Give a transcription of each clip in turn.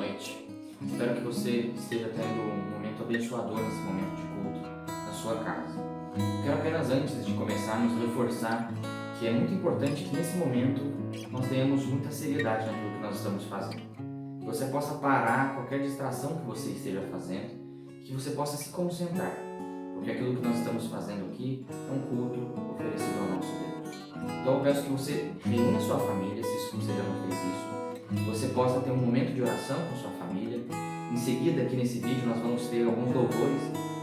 noite. Espero que você esteja tendo um momento abençoador nesse momento de culto na sua casa. Quero apenas, antes de começarmos, reforçar que é muito importante que nesse momento nós tenhamos muita seriedade naquilo que nós estamos fazendo. Que você possa parar qualquer distração que você esteja fazendo, que você possa se concentrar, porque aquilo que nós estamos fazendo aqui é um culto oferecido ao nosso Deus. Então eu peço que você reúna sua família, se você já não fez isso, que você possa ter um momento de oração com sua família. Em seguida, aqui nesse vídeo, nós vamos ter alguns louvores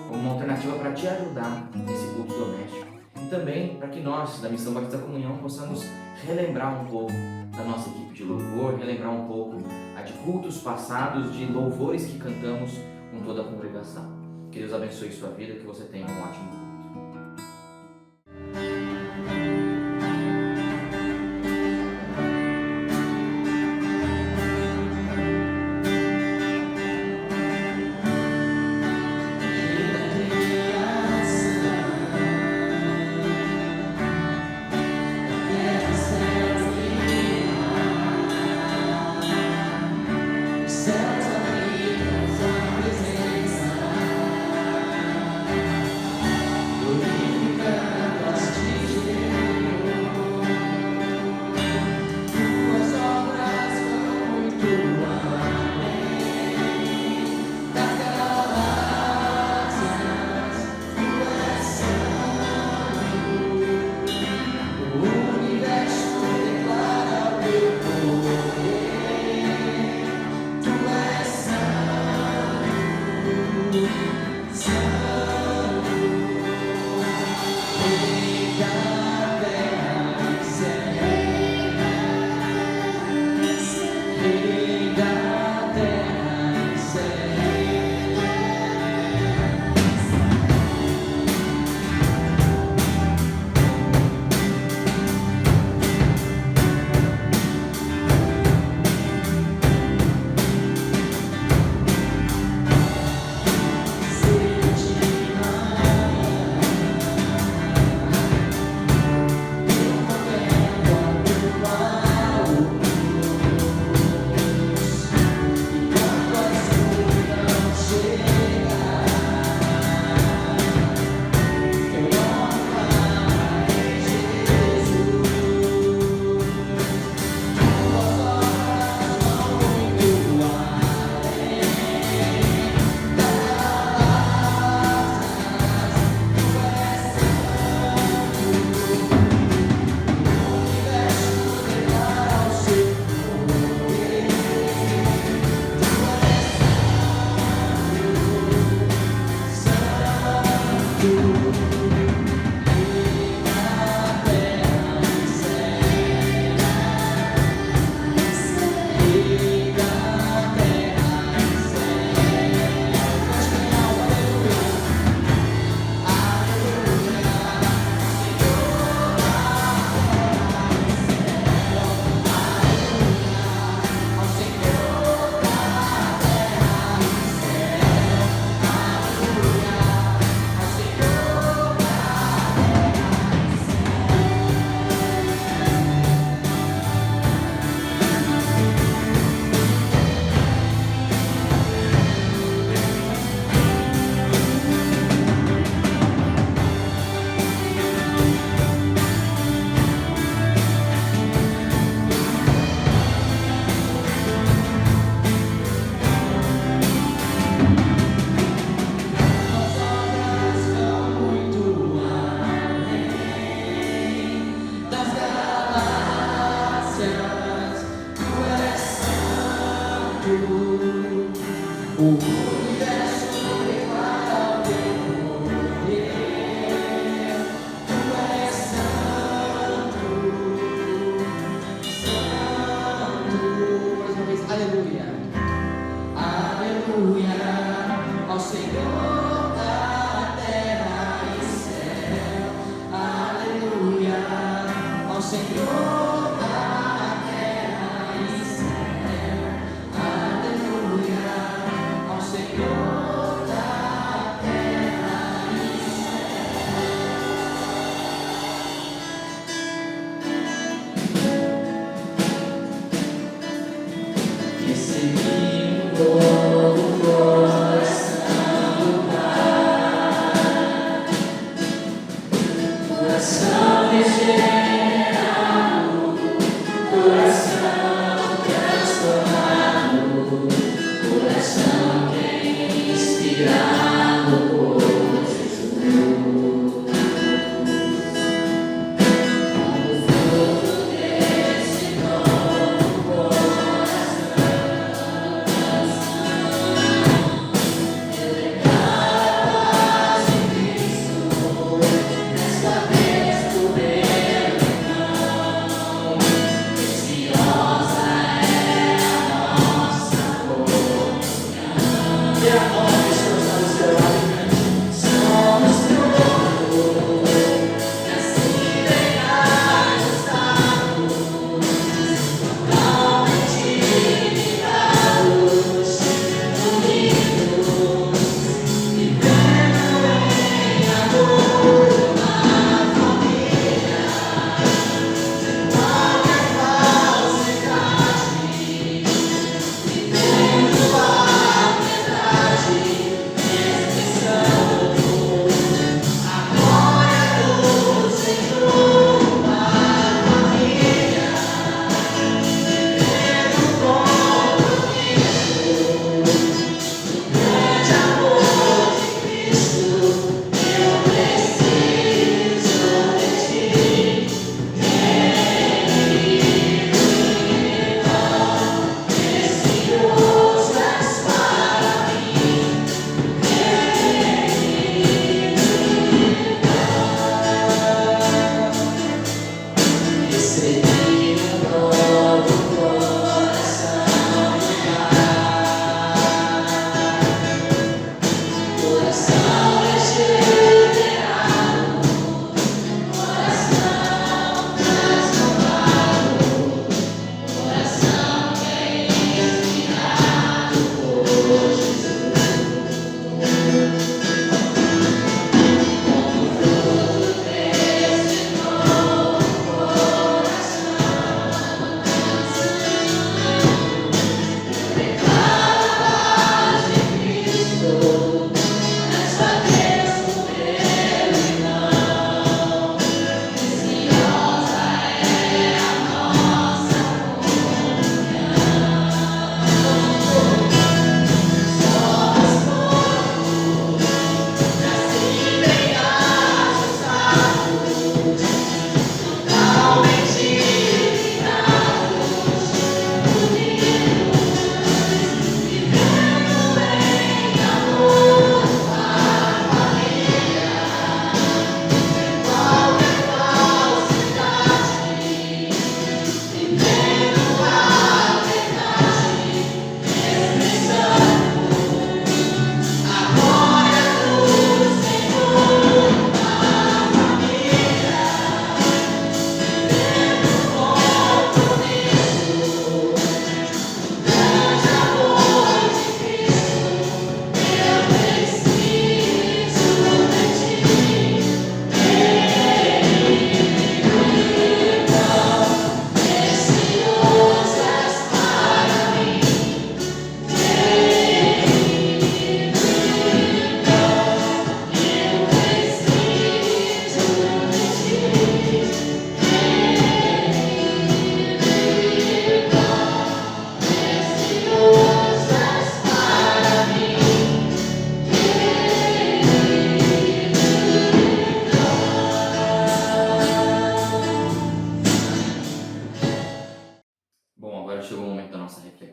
como uma alternativa para te ajudar nesse culto doméstico. E também para que nós, da Missão Batista Comunhão, possamos relembrar um pouco da nossa equipe de louvor, relembrar um pouco de cultos passados, de louvores que cantamos com toda a congregação. Que Deus abençoe sua vida, que você tenha um ótimo culto. Senhor.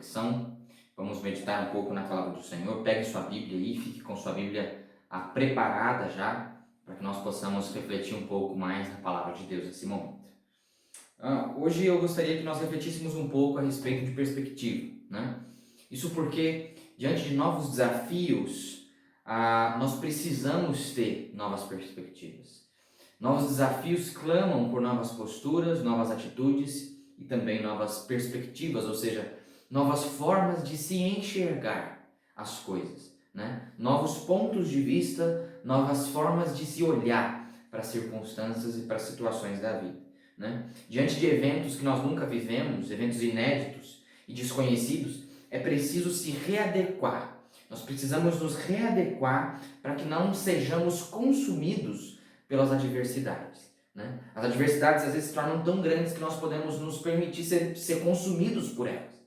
reflexão. Vamos meditar um pouco na palavra do Senhor. Pegue sua Bíblia aí, fique com sua Bíblia preparada já, para que nós possamos refletir um pouco mais na palavra de Deus nesse momento. Hoje eu gostaria que nós refletíssemos um pouco a respeito de perspectiva, né? Isso porque, diante de novos desafios, nós precisamos ter novas perspectivas. Novos desafios clamam por novas posturas, novas atitudes e também novas perspectivas, ou seja, novas formas de se enxergar as coisas, né? Novos pontos de vista, novas formas de se olhar para as circunstâncias e para as situações da vida, né? Diante de eventos que nós nunca vivemos, eventos inéditos e desconhecidos, é preciso se readequar. Nós precisamos nos readequar para que não sejamos consumidos pelas adversidades, né? As adversidades às vezes se tornam tão grandes que nós podemos nos permitir ser consumidos por elas.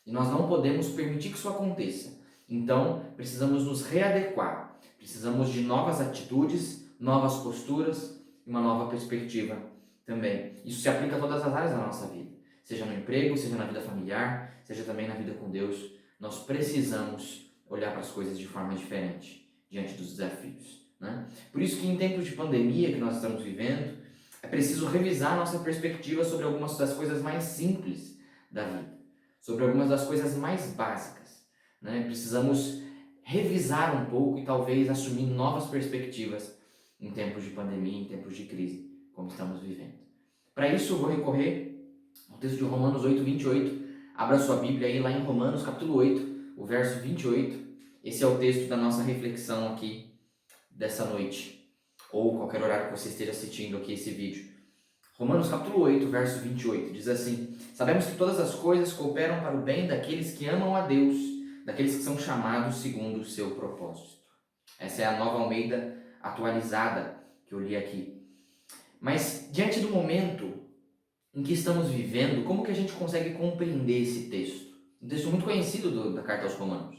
E nós não podemos permitir que isso aconteça. Então, precisamos nos readequar. Precisamos de novas atitudes, novas posturas e uma nova perspectiva também. Isso se aplica a todas as áreas da nossa vida. Seja no emprego, seja na vida familiar, seja também na vida com Deus. Nós precisamos olhar para as coisas de forma diferente diante dos desafios. né? Por isso que em tempos de pandemia que nós estamos vivendo, é preciso revisar nossa perspectiva sobre algumas das coisas mais simples da vida, sobre algumas das coisas mais básicas, né? Precisamos revisar um pouco e talvez assumir novas perspectivas em tempos de pandemia, em tempos de crise, como estamos vivendo. Para isso, eu vou recorrer ao texto de Romanos 8:28. Abra sua Bíblia aí lá em Romanos capítulo 8, o verso 28. Esse é o texto da nossa reflexão aqui dessa noite, ou qualquer horário que você esteja assistindo aqui esse vídeo. Romanos capítulo 8, verso 28, diz assim: sabemos que todas as coisas cooperam para o bem daqueles que amam a Deus, daqueles que são chamados segundo o seu propósito. Essa é a Nova Almeida atualizada que eu li aqui. Mas diante do momento em que estamos vivendo, como que a gente consegue compreender esse texto? Um texto muito conhecido da carta aos Romanos.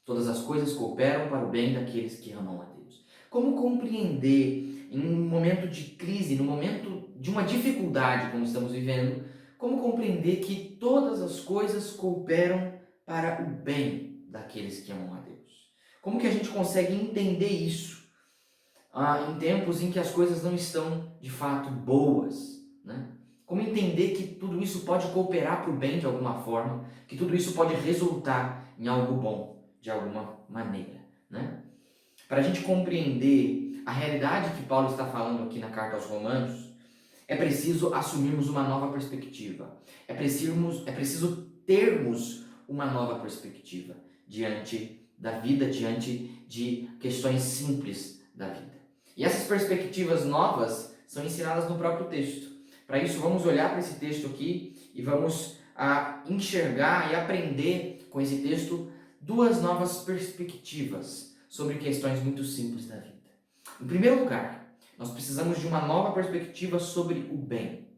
Todas as coisas cooperam para o bem daqueles que amam a Deus. Como compreender em um momento de crise, no momento de uma dificuldade como estamos vivendo, como compreender que todas as coisas cooperam para o bem daqueles que amam a Deus? Como que a gente consegue entender isso em tempos em que as coisas não estão de fato boas, né? Como entender que tudo isso pode cooperar para o bem de alguma forma, que tudo isso pode resultar em algo bom de alguma maneira, né? Para a gente compreender a realidade que Paulo está falando aqui na carta aos Romanos, é preciso assumirmos uma nova perspectiva. É preciso termos uma nova perspectiva diante da vida, diante de questões simples da vida. E essas perspectivas novas são ensinadas no próprio texto. Para isso, vamos olhar para esse texto aqui e vamos enxergar e aprender com esse texto duas novas perspectivas sobre questões muito simples da vida. Em primeiro lugar, nós precisamos de uma nova perspectiva sobre o bem,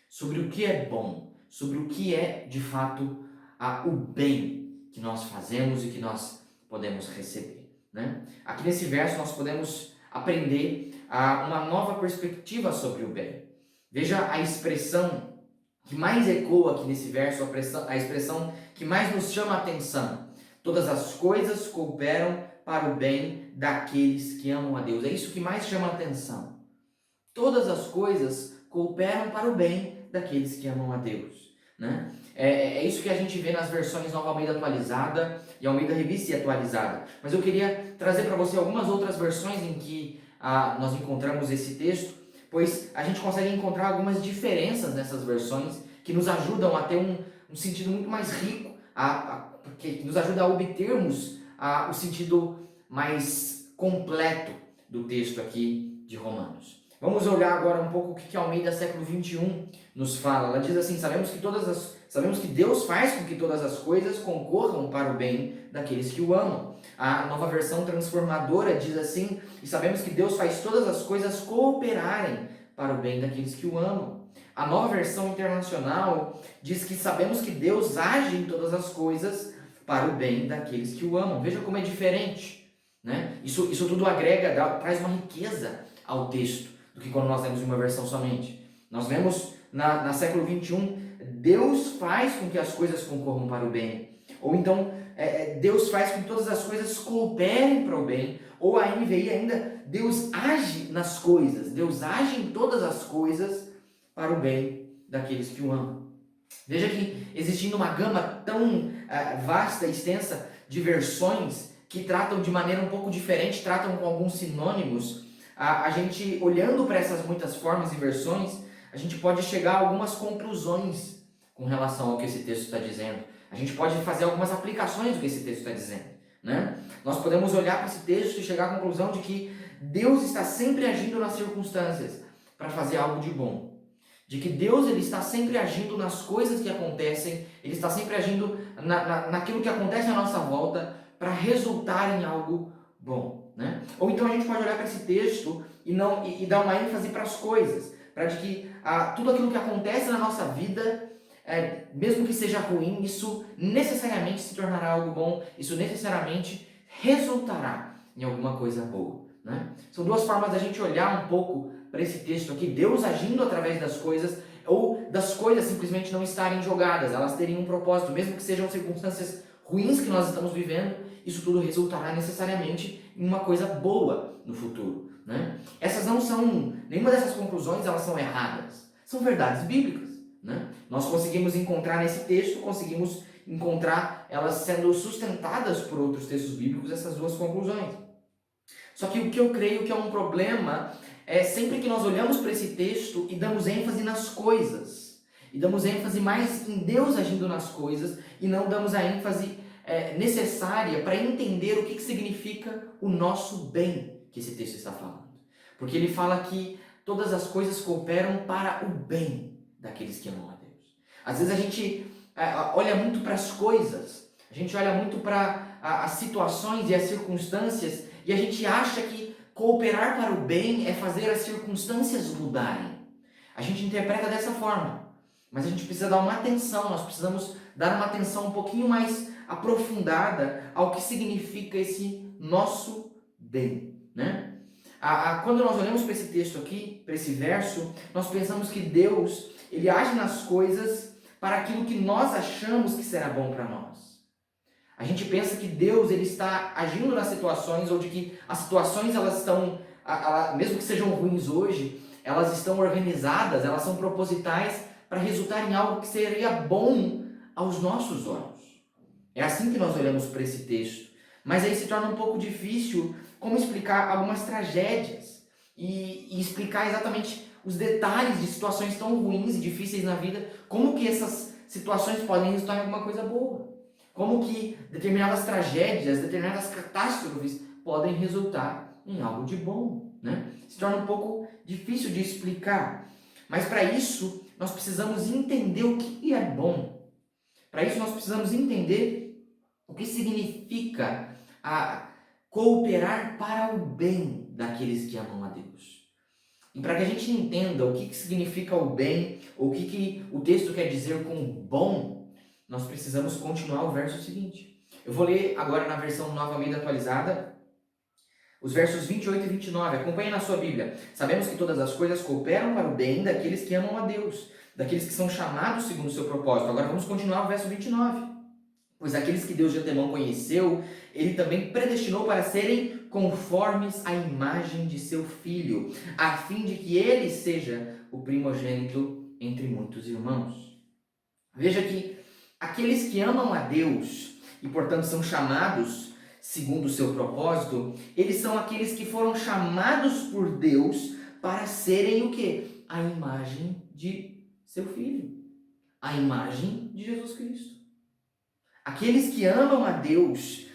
sobre o que é bom, sobre o que é, de fato, o bem que nós fazemos e que nós podemos receber, né? Aqui nesse verso nós podemos aprender uma nova perspectiva sobre o bem. Veja a expressão que mais ecoa aqui nesse verso, a expressão que mais nos chama a atenção. Todas as coisas cooperam para o bem daqueles que amam a Deus. É isso que mais chama a atenção. Todas as coisas cooperam para o bem daqueles que amam a Deus, né? É isso que a gente vê nas versões Nova Almeida atualizada e Almeida Revista e atualizada. Mas eu queria trazer para você algumas outras versões em que nós encontramos esse texto, pois a gente consegue encontrar algumas diferenças nessas versões que nos ajudam a ter um sentido muito mais rico, que nos ajuda a obtermos o sentido mais completo do texto aqui de Romanos. Vamos olhar agora um pouco o que a Almeida século 21 nos fala. Ela diz assim: sabemos que Deus faz com que todas as coisas concorram para o bem daqueles que o amam. A Nova Versão Transformadora diz assim: e sabemos que Deus faz todas as coisas cooperarem para o bem daqueles que o amam. A Nova Versão Internacional diz que sabemos que Deus age em todas as coisas para o bem daqueles que o amam. Veja como é diferente, né? Isso tudo agrega, traz uma riqueza ao texto do que quando nós lemos uma versão somente. Nós vemos na século 21, Deus faz com que as coisas concorram para o bem. Ou então, Deus faz com que todas as coisas cooperem para o bem. Ou a NVI ainda, Deus age nas coisas. Deus age em todas as coisas para o bem daqueles que o amam. Veja que existindo uma gama tão vasta e extensa de versões que tratam de maneira um pouco diferente, tratam com alguns sinônimos, a gente, olhando para essas muitas formas e versões, a gente pode chegar a algumas conclusões com relação ao que esse texto está dizendo. A gente pode fazer algumas aplicações do que esse texto está dizendo, né? Nós podemos olhar para esse texto e chegar à conclusão de que Deus está sempre agindo nas circunstâncias para fazer algo de bom. De que Deus ele está sempre agindo nas coisas que acontecem, Ele está sempre agindo naquilo que acontece à nossa volta para resultar em algo bom, né? Ou então a gente pode olhar para esse texto e dar uma ênfase para as coisas, para de que tudo aquilo que acontece na nossa vida, mesmo que seja ruim, isso necessariamente se tornará algo bom, isso necessariamente resultará em alguma coisa boa, né? São duas formas da gente olhar um pouco para esse texto aqui, Deus agindo através das coisas, ou das coisas simplesmente não estarem jogadas, elas terem um propósito, mesmo que sejam circunstâncias ruins que nós estamos vivendo, isso tudo resultará necessariamente em uma coisa boa no futuro, né? Essas não são, nenhuma dessas conclusões elas são erradas, são verdades bíblicas, né? Nós conseguimos encontrar nesse texto, conseguimos encontrar elas sendo sustentadas por outros textos bíblicos, essas duas conclusões. Só que o que eu creio que é um problema é sempre que nós olhamos para esse texto e damos ênfase nas coisas, e damos ênfase mais em Deus agindo nas coisas, e não damos a ênfase necessária para entender o que significa o nosso bem que esse texto está falando. Porque ele fala que todas as coisas cooperam para o bem daqueles que amam a Deus. Às vezes a gente olha muito para as coisas, a gente olha muito para as situações e as circunstâncias, e a gente acha que cooperar para o bem é fazer as circunstâncias mudarem. A gente interpreta dessa forma, mas a gente precisa dar uma atenção, nós precisamos dar uma atenção um pouquinho mais aprofundada ao que significa esse nosso bem, né? Quando nós olhamos para esse texto aqui, para esse verso, nós pensamos que Deus, ele age nas coisas para aquilo que nós achamos que será bom para nós. A gente pensa que Deus, ele está agindo nas situações, ou de que as situações elas estão, mesmo que sejam ruins hoje, elas estão organizadas, elas são propositais para resultar em algo que seria bom aos nossos olhos. É assim que nós olhamos para esse texto. Mas aí se torna um pouco difícil como explicar algumas tragédias e explicar exatamente os detalhes de situações tão ruins e difíceis na vida, como que essas situações podem resultar em alguma coisa boa. Como que determinadas tragédias, determinadas catástrofes podem resultar em algo de bom, né? Se torna um pouco difícil de explicar. Mas para isso, nós precisamos entender o que é bom. Para isso, nós precisamos entender o que significa cooperar para o bem daqueles que amam a Deus. E para que a gente entenda o que significa o bem, ou o que o texto quer dizer com bom, nós precisamos continuar o verso seguinte. Eu vou ler agora na versão Nova Almeida Atualizada, os versos 28 e 29. Acompanhe na sua Bíblia. Sabemos que todas as coisas cooperam para o bem daqueles que amam a Deus, daqueles que são chamados segundo o seu propósito. Agora vamos continuar o verso 29. Pois aqueles que Deus de antemão conheceu, ele também predestinou para serem conformes à imagem de seu Filho, a fim de que ele seja o primogênito entre muitos irmãos. Veja que aqueles que amam a Deus e, portanto, são chamados segundo o seu propósito, eles são aqueles que foram chamados por Deus para serem o quê? A imagem de seu Filho, a imagem de Jesus Cristo. Aqueles que amam a Deus,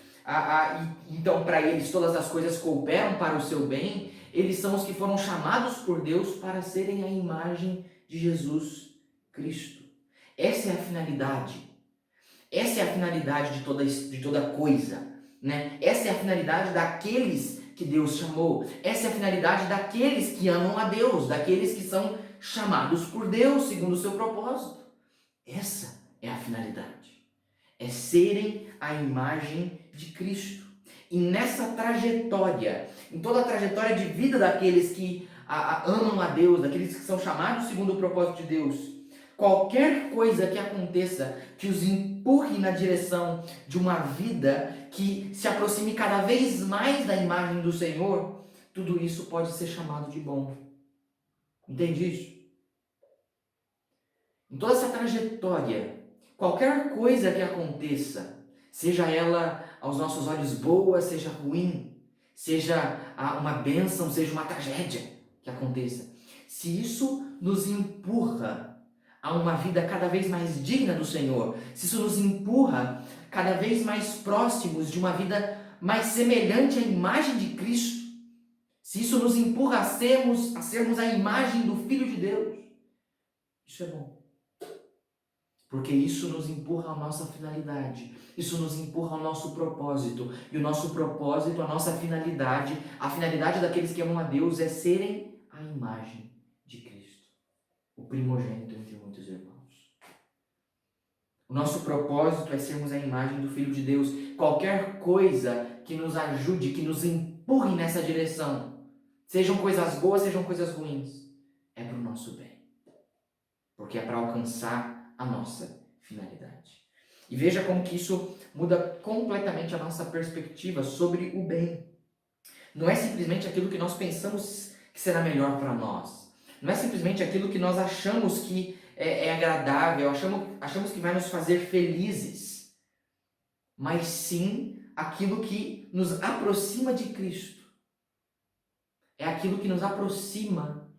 então para eles todas as coisas cooperam para o seu bem, eles são os que foram chamados por Deus para serem a imagem de Jesus Cristo. Essa é a finalidade. Essa é a finalidade de toda coisa, né? Essa é a finalidade daqueles que Deus chamou. Essa é a finalidade daqueles que amam a Deus, daqueles que são chamados por Deus segundo o seu propósito. Essa é a finalidade. É serem a imagem de Cristo. E nessa trajetória, em toda a trajetória de vida daqueles que amam a Deus, daqueles que são chamados segundo o propósito de Deus, qualquer coisa que aconteça que os empurre na direção de uma vida que se aproxime cada vez mais da imagem do Senhor, tudo isso pode ser chamado de bom. Entende isso? Em toda essa trajetória, qualquer coisa que aconteça, seja ela aos nossos olhos boa, seja ruim, seja uma bênção, seja uma tragédia que aconteça, se isso nos empurra a uma vida cada vez mais digna do Senhor, se isso nos empurra cada vez mais próximos de uma vida mais semelhante à imagem de Cristo, se isso nos empurra a sermos a imagem do Filho de Deus, isso é bom. Porque isso nos empurra à nossa finalidade, isso nos empurra ao nosso propósito. E o nosso propósito, a nossa finalidade, a finalidade daqueles que amam a Deus é serem a imagem de Cristo, o primogênito entre muitos irmãos. O nosso propósito é sermos a imagem do Filho de Deus. Qualquer coisa que nos ajude, que nos empurre nessa direção, sejam coisas boas, sejam coisas ruins, é para o nosso bem. Porque é para alcançar a nossa finalidade. E veja como que isso muda completamente a nossa perspectiva sobre o bem. Não é simplesmente aquilo que nós pensamos que será melhor para nós. Não é simplesmente aquilo que nós achamos que é agradável, achamos que vai nos fazer felizes. Mas sim aquilo que nos aproxima de Cristo. É aquilo que nos aproxima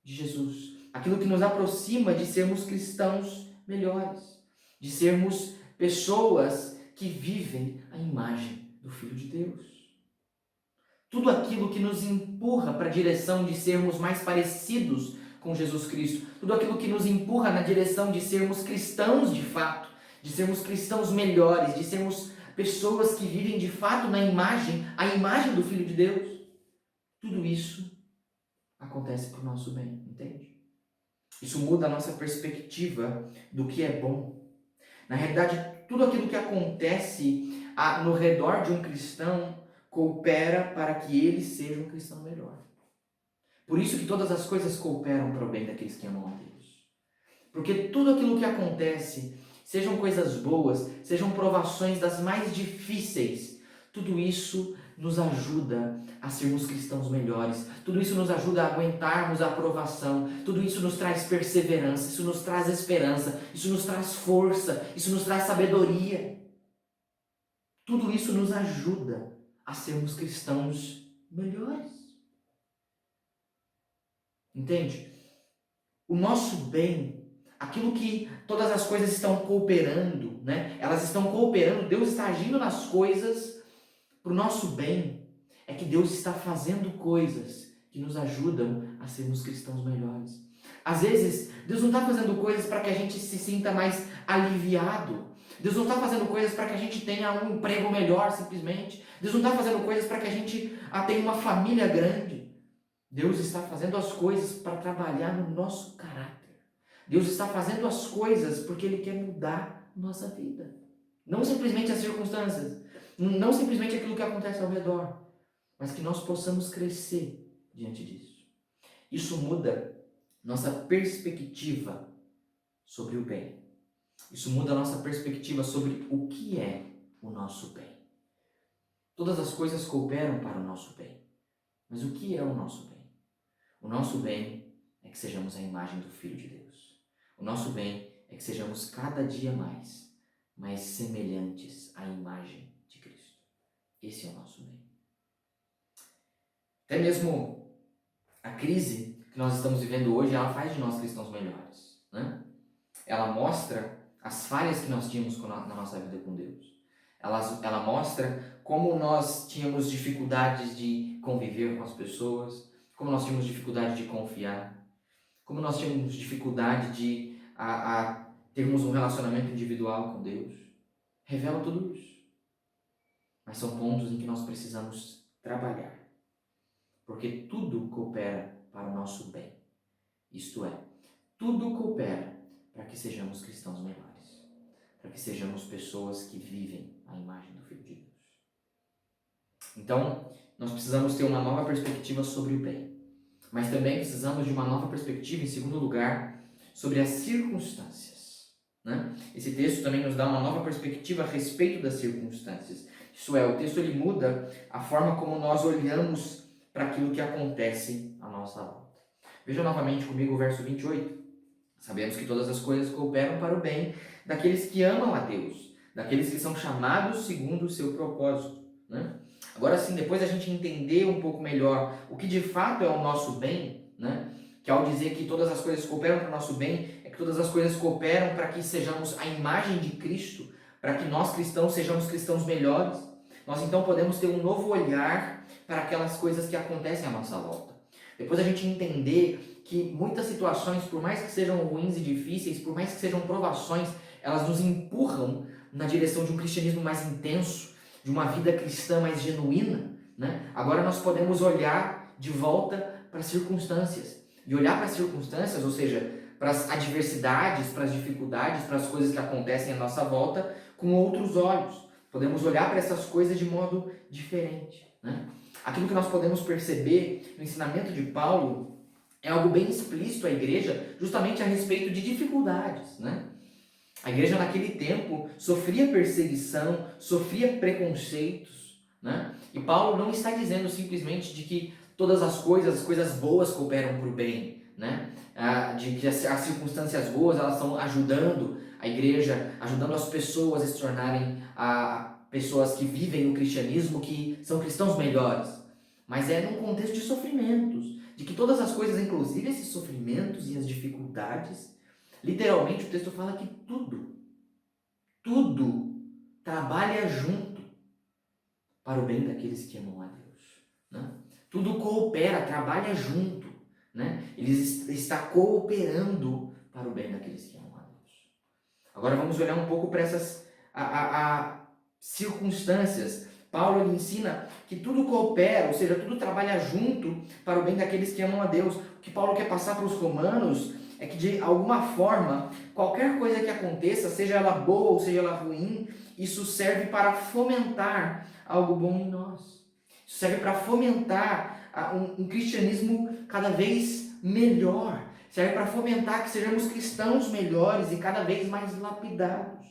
de Jesus. Aquilo que nos aproxima de sermos cristãos melhores. De sermos pessoas que vivem a imagem do Filho de Deus. Tudo aquilo que nos empurra para a direção de sermos mais parecidos com Jesus Cristo. Tudo aquilo que nos empurra na direção de sermos cristãos de fato. De sermos cristãos melhores. De sermos pessoas que vivem de fato a imagem do Filho de Deus. Tudo isso acontece para o nosso bem, entende? Isso muda a nossa perspectiva do que é bom. Na realidade, tudo aquilo que acontece no redor de um cristão coopera para que ele seja um cristão melhor. Por isso que todas as coisas cooperam para o bem daqueles que amam a Deus. Porque tudo aquilo que acontece, sejam coisas boas, sejam provações das mais difíceis, tudo isso nos ajuda a sermos cristãos melhores. Tudo isso nos ajuda a aguentarmos a provação. Tudo isso nos traz perseverança, isso nos traz esperança, isso nos traz força, isso nos traz sabedoria. Tudo isso nos ajuda a sermos cristãos melhores. Entende? O nosso bem, aquilo que todas as coisas estão cooperando, né? Elas estão cooperando, Deus está agindo nas coisas para o nosso bem. É que Deus está fazendo coisas que nos ajudam a sermos cristãos melhores. Às vezes, Deus não está fazendo coisas para que a gente se sinta mais aliviado. Deus não está fazendo coisas para que a gente tenha um emprego melhor, simplesmente. Deus não está fazendo coisas para que a gente tenha uma família grande. Deus está fazendo as coisas para trabalhar no nosso caráter. Deus está fazendo as coisas porque Ele quer mudar nossa vida. Não simplesmente as circunstâncias, não simplesmente aquilo que acontece ao redor, mas que nós possamos crescer diante disso. Isso muda nossa perspectiva sobre o bem. Isso muda a nossa perspectiva sobre o que é o nosso bem. Todas as coisas cooperam para o nosso bem. Mas o que é o nosso bem? O nosso bem é que sejamos a imagem do Filho de Deus. O nosso bem é que sejamos cada dia mais semelhantes à imagem de Cristo. Esse é o nosso bem. Até mesmo a crise que nós estamos vivendo hoje, ela faz de nós cristãos melhores, né? Ela mostra as falhas que nós tínhamos na nossa vida com Deus. Ela mostra como nós tínhamos dificuldades de conviver com as pessoas, como nós tínhamos dificuldade de confiar, como nós tínhamos dificuldade de termos um relacionamento individual com Deus. Revela tudo isso. Mas são pontos em que nós precisamos trabalhar. Porque tudo coopera para o nosso bem. Isto é, tudo coopera para que sejamos cristãos melhores. Para que sejamos pessoas que vivem a imagem do Filho de Deus. Então, nós precisamos ter uma nova perspectiva sobre o bem. Mas também precisamos de uma nova perspectiva, em segundo lugar, sobre as circunstâncias, né? Esse texto também nos dá uma nova perspectiva a respeito das circunstâncias. Isso é, o texto ele muda a forma como nós olhamos para aquilo que acontece à nossa volta. Veja novamente comigo o verso 28. Sabemos que todas as coisas cooperam para o bem daqueles que amam a Deus, daqueles que são chamados segundo o seu propósito, né? Agora sim, depois a gente entender um pouco melhor o que de fato é o nosso bem, né? Que ao dizer que todas as coisas cooperam para o nosso bem, é que todas as coisas cooperam para que sejamos a imagem de Cristo, para que nós cristãos sejamos cristãos melhores. Nós então podemos ter um novo olhar para aquelas coisas que acontecem à nossa volta. Depois a gente entender que muitas situações, por mais que sejam ruins e difíceis, por mais que sejam provações, elas nos empurram na direção de um cristianismo mais intenso, de uma vida cristã mais genuína, né? Agora nós podemos olhar de volta para as circunstâncias. E olhar para as circunstâncias, ou seja, para as adversidades, para as dificuldades, para as coisas que acontecem à nossa volta, com outros olhos. Podemos olhar para essas coisas de modo diferente, né? Aquilo que nós podemos perceber no ensinamento de Paulo é algo bem explícito à igreja, justamente a respeito de dificuldades, né? A igreja naquele tempo sofria perseguição, sofria preconceitos, né? E Paulo não está dizendo simplesmente de que todas as coisas boas cooperam para o bem, né? De que as circunstâncias boas elas estão ajudando a igreja, ajudando as pessoas a se tornarem pessoas que vivem o cristianismo, que são cristãos melhores. Mas é num contexto de sofrimentos, de que todas as coisas, inclusive esses sofrimentos e as dificuldades, literalmente o texto fala que tudo trabalha junto para o bem daqueles que amam a Deus, né? Tudo coopera, trabalha junto, né? Ele está cooperando para o bem daqueles que amam a Deus. Agora vamos olhar um pouco para essas circunstâncias. Paulo ele ensina que tudo coopera, ou seja, tudo trabalha junto para o bem daqueles que amam a Deus. O que Paulo quer passar para os romanos é que de alguma forma, qualquer coisa que aconteça, seja ela boa ou seja ela ruim, isso serve para fomentar algo bom em nós. Isso serve para fomentar um cristianismo cada vez melhor. Serve para fomentar que sejamos cristãos melhores e cada vez mais lapidados.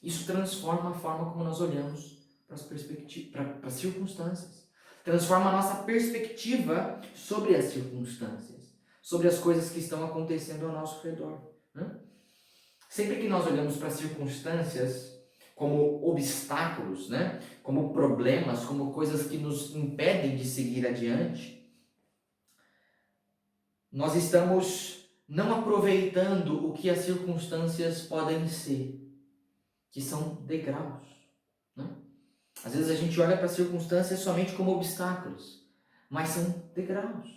Isso transforma a forma como nós olhamos para as circunstâncias. Transforma a nossa perspectiva sobre as circunstâncias, sobre as coisas que estão acontecendo ao nosso redor, né? Sempre que nós olhamos para as circunstâncias como obstáculos, né? Como problemas, como coisas que nos impedem de seguir adiante, nós estamos não aproveitando o que as circunstâncias podem ser, que são degraus, né? Às vezes a gente olha para as circunstâncias somente como obstáculos, mas são degraus.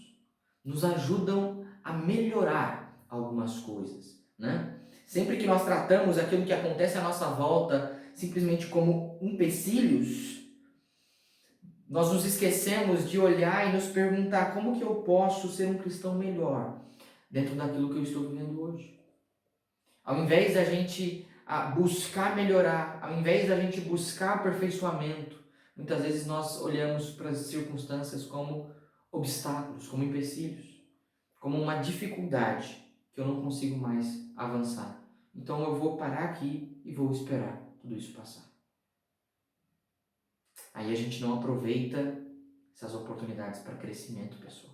Nos ajudam a melhorar algumas coisas, né? Sempre que nós tratamos aquilo que acontece à nossa volta simplesmente como empecilhos, nós nos esquecemos de olhar e nos perguntar como que eu posso ser um cristão melhor dentro daquilo que eu estou vivendo hoje. Ao invés da gente buscar melhorar, ao invés da gente buscar aperfeiçoamento, muitas vezes nós olhamos para as circunstâncias como obstáculos, como empecilhos, como uma dificuldade que eu não consigo mais avançar. Então eu vou parar aqui e vou esperar tudo isso passar. Aí a gente não aproveita essas oportunidades para crescimento pessoal.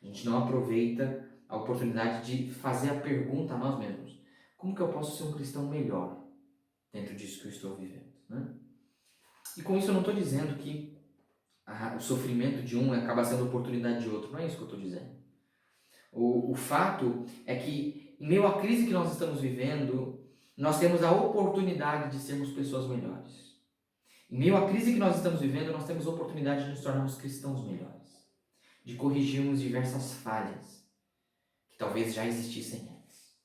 A gente não aproveita a oportunidade de fazer a pergunta a nós mesmos: como que eu posso ser um cristão melhor dentro disso que eu estou vivendo, né? E com isso eu não estou dizendo que o sofrimento de um acaba sendo oportunidade de outro. Não é isso que eu estou dizendo. O fato é que, em meio à crise que nós estamos vivendo, nós temos a oportunidade de sermos pessoas melhores. Em meio à crise que nós estamos vivendo, nós temos a oportunidade de nos tornarmos cristãos melhores, de corrigirmos diversas falhas que talvez já existissem antes,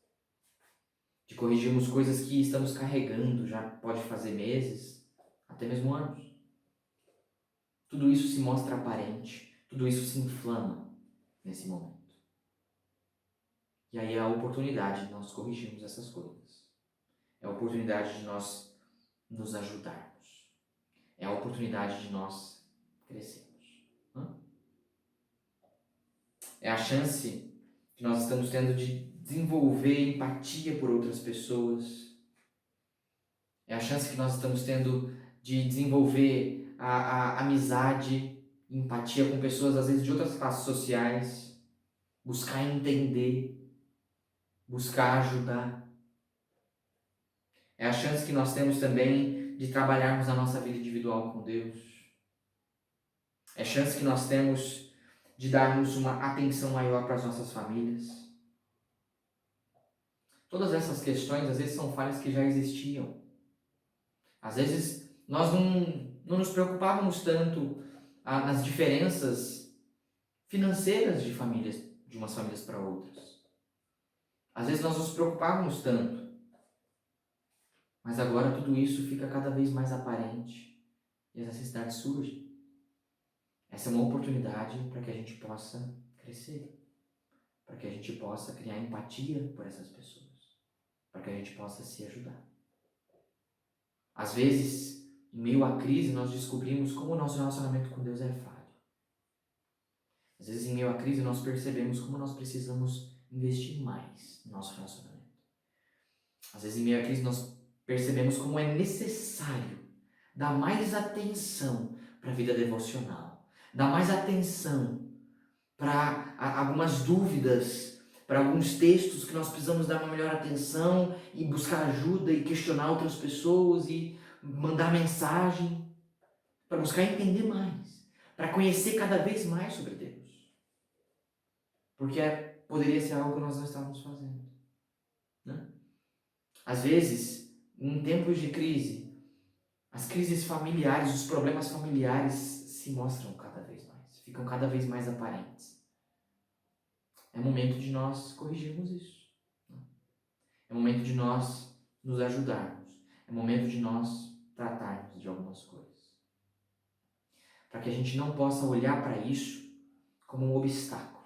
de corrigirmos coisas que estamos carregando já pode fazer meses, até mesmo anos. Tudo isso se mostra aparente, tudo isso se inflama nesse momento. E aí é a oportunidade de nós corrigirmos essas coisas. É a oportunidade de nós nos ajudarmos. É a oportunidade de nós crescermos. É a chance que nós estamos tendo de desenvolver empatia por outras pessoas. É a chance que nós estamos tendo de desenvolver a amizade, empatia com pessoas, às vezes, de outras classes sociais. Buscar entender, buscar ajudar. É a chance que nós temos também de trabalharmos a nossa vida individual com Deus. É a chance que nós temos de darmos uma atenção maior para as nossas famílias. Todas essas questões, às vezes, são falhas que já existiam. Às vezes, nós não nos preocupávamos tanto nas diferenças financeiras de famílias, de umas famílias para outras. Às vezes, nós nos preocupávamos tanto. Mas agora tudo isso fica cada vez mais aparente e as necessidades surgem. Essa é uma oportunidade para que a gente possa crescer, para que a gente possa criar empatia por essas pessoas, para que a gente possa se ajudar. Às vezes, em meio à crise, nós descobrimos como o nosso relacionamento com Deus é falho. Às vezes, em meio à crise, nós percebemos como nós precisamos investir mais no nosso relacionamento. Às vezes, em meio à crise, nós percebemos como é necessário dar mais atenção para a vida devocional. Dá mais atenção para algumas dúvidas, para alguns textos que nós precisamos dar uma melhor atenção e buscar ajuda e questionar outras pessoas e mandar mensagem para buscar entender mais, para conhecer cada vez mais sobre Deus. Porque poderia ser algo que nós não estávamos fazendo, né? Às vezes, em tempos de crise, as crises familiares, os problemas familiares se mostram cada vez mais, ficam cada vez mais aparentes. É momento de nós corrigirmos isso, né? É momento de nós nos ajudarmos. É momento de nós tratarmos de algumas coisas. Para que a gente não possa olhar para isso como um obstáculo.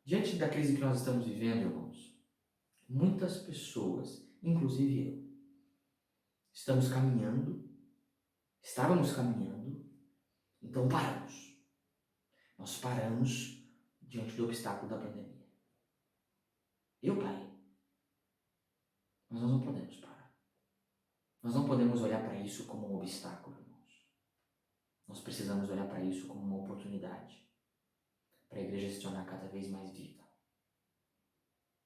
Diante da crise que nós estamos vivendo, irmãos, muitas pessoas, inclusive eu, estávamos caminhando, então paramos. Nós paramos diante do obstáculo da pandemia. Eu parei. Mas nós não podemos parar. Nós não podemos olhar para isso como um obstáculo, irmãos. Nós precisamos olhar para isso como uma oportunidade para a igreja se tornar cada vez mais viva.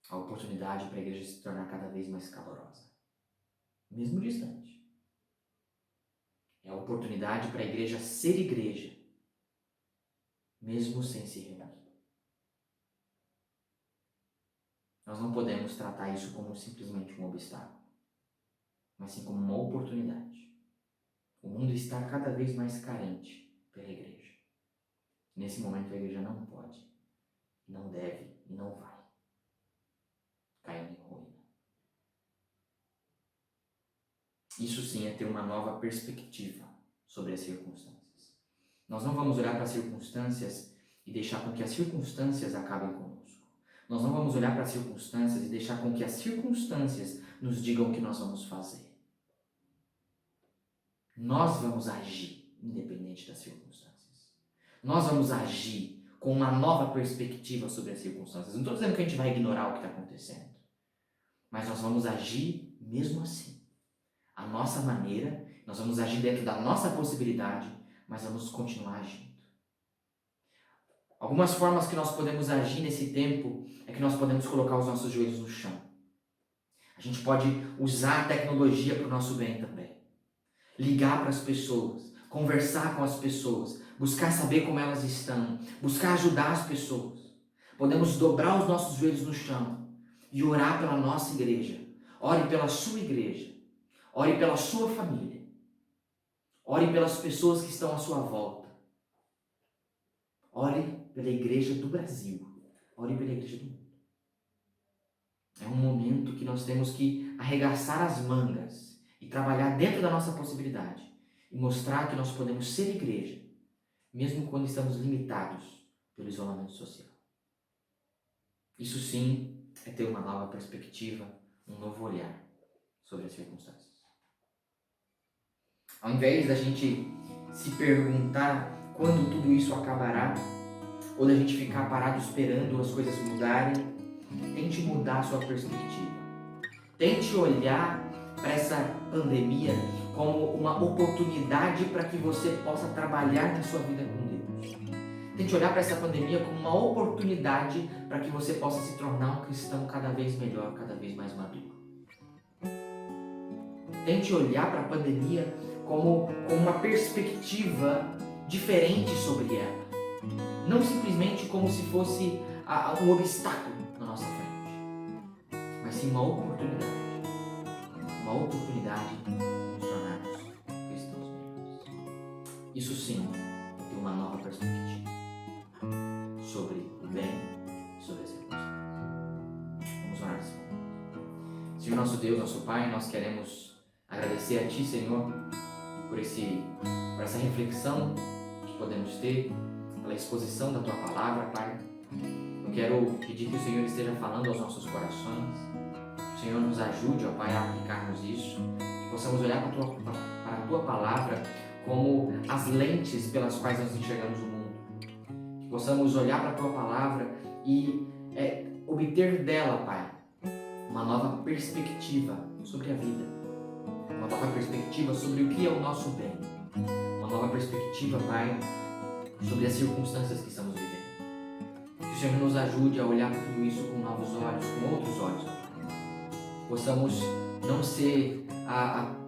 A oportunidade para a igreja se tornar cada vez mais calorosa, mesmo distante. É a oportunidade para a igreja ser igreja, mesmo sem se reunir. Nós não podemos tratar isso como simplesmente um obstáculo, mas sim como uma oportunidade. O mundo está cada vez mais carente pela igreja. Nesse momento a igreja não pode, não deve e não vai cair em ruína. Isso sim é ter uma nova perspectiva sobre as circunstâncias. Nós não vamos olhar para as circunstâncias e deixar com que as circunstâncias acabem conosco. Nós não vamos olhar para as circunstâncias e deixar com que as circunstâncias nos digam o que nós vamos fazer. Nós vamos agir independente das circunstâncias. Nós vamos agir com uma nova perspectiva sobre as circunstâncias. Não estou dizendo que a gente vai ignorar o que está acontecendo, mas nós vamos agir mesmo assim. A nossa maneira, nós vamos agir dentro da nossa possibilidade, mas vamos continuar agindo. Algumas formas que nós podemos agir nesse tempo é que nós podemos colocar os nossos joelhos no chão. A gente pode usar a tecnologia para o nosso bem também. Ligar para as pessoas, conversar com as pessoas, buscar saber como elas estão, buscar ajudar as pessoas. Podemos dobrar os nossos joelhos no chão e orar pela nossa igreja. Ore pela sua igreja. Ore pela sua família. Ore pelas pessoas que estão à sua volta. Ore pela igreja do Brasil. Ore pela igreja do mundo. É um momento que nós temos que arregaçar as mangas e trabalhar dentro da nossa possibilidade e mostrar que nós podemos ser igreja, mesmo quando estamos limitados pelo isolamento social. Isso sim é ter uma nova perspectiva, um novo olhar sobre as circunstâncias. Ao invés da gente se perguntar quando tudo isso acabará, ou da gente ficar parado esperando as coisas mudarem, tente mudar a sua perspectiva. Tente olhar para essa pandemia como uma oportunidade para que você possa trabalhar na sua vida com Deus. Tente olhar para essa pandemia como uma oportunidade para que você possa se tornar um cristão cada vez melhor, cada vez mais maduro. Tente olhar para a pandemia como uma perspectiva diferente sobre ela. Não simplesmente como se fosse um obstáculo na nossa frente, mas sim uma oportunidade. Uma oportunidade de nos tornarmos cristãos melhores. Isso sim é ter uma nova perspectiva sobre o bem e sobre as circunstâncias. Vamos orar nesse momento. Senhor nosso Deus, nosso Pai, nós queremos agradecer a Ti, Senhor, por essa reflexão que podemos ter, pela exposição da Tua Palavra, Pai. Eu quero pedir que o Senhor esteja falando aos nossos corações. Que o Senhor nos ajude, ó Pai, a aplicarmos isso. Que possamos olhar para a Tua Palavra como as lentes pelas quais nós enxergamos o mundo. Que possamos olhar para a Tua Palavra e obter dela, Pai, uma nova perspectiva sobre a vida. Uma nova perspectiva sobre o que é o nosso bem. Uma nova perspectiva, Pai, sobre as circunstâncias que estamos vivendo. Que o Senhor nos ajude a olhar para tudo isso com novos olhos, com outros olhos, ó Pai. Possamos não ser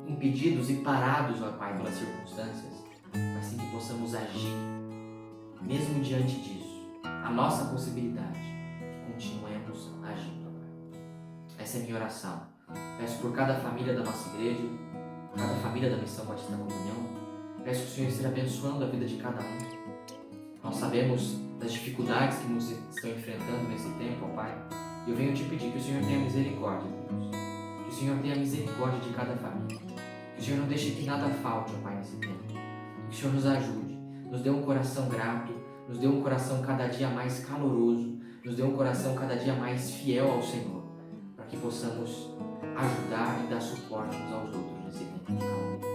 impedidos e parados, ó Pai, pelas circunstâncias, mas sim que possamos agir, mesmo diante disso. A nossa possibilidade, que continuemos agindo, ó Pai. Essa é a minha oração. Peço por cada família da nossa igreja, cada família da Missão Batista Comunhão. Peço que o Senhor esteja abençoando a vida de cada um. Nós sabemos das dificuldades que nos estão enfrentando nesse tempo, ó Pai. E eu venho te pedir que o Senhor tenha misericórdia, Deus. Que o Senhor tenha misericórdia de cada família. Que o Senhor não deixe que nada falte, ó Pai, nesse tempo. Que o Senhor nos ajude, nos dê um coração grato, nos dê um coração cada dia mais caloroso, nos dê um coração cada dia mais fiel ao Senhor, para que possamos ajudar e dar suporte uns aos outros nesse tempo de calma.